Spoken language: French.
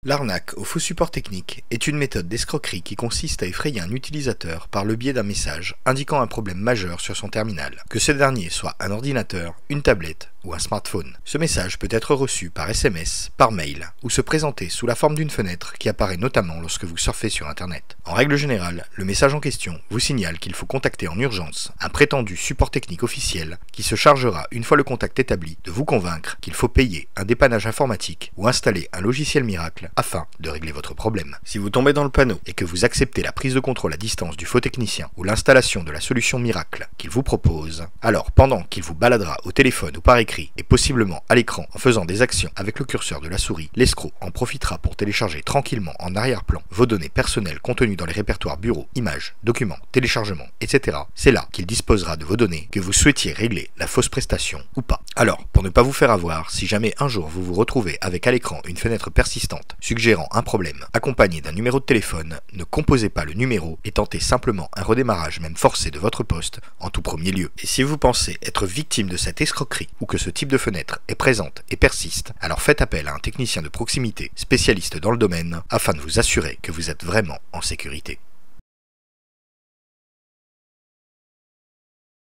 L'arnaque au faux support technique est une méthode d'escroquerie qui consiste à effrayer un utilisateur par le biais d'un message indiquant un problème majeur sur son terminal, que ce dernier soit un ordinateur, une tablette ou un smartphone. Ce message peut être reçu par SMS, par mail ou se présenter sous la forme d'une fenêtre qui apparaît notamment lorsque vous surfez sur Internet. En règle générale, le message en question vous signale qu'il faut contacter en urgence un prétendu support technique officiel qui se chargera, une fois le contact établi, de vous convaincre qu'il faut payer un dépannage informatique ou installer un logiciel miracle afin de régler votre problème. Si vous tombez dans le panneau et que vous acceptez la prise de contrôle à distance du faux technicien ou l'installation de la solution miracle qu'il vous propose, alors pendant qu'il vous baladera au téléphone ou par écrit et possiblement à l'écran en faisant des actions avec le curseur de la souris, l'escroc en profitera pour télécharger tranquillement en arrière-plan vos données personnelles contenues dans les répertoires bureaux, images, documents, téléchargements, etc. C'est là qu'il disposera de vos données, que vous souhaitiez régler la fausse prestation ou pas. Alors, pour ne pas vous faire avoir, si jamais un jour vous vous retrouvez avec à l'écran une fenêtre persistante suggérant un problème, accompagné d'un numéro de téléphone, ne composez pas le numéro et tentez simplement un redémarrage même forcé de votre poste en tout premier lieu. Et si vous pensez être victime de cette escroquerie ou que ce type de fenêtre est présente et persiste, alors faites appel à un technicien de proximité spécialiste dans le domaine afin de vous assurer que vous êtes vraiment en sécurité.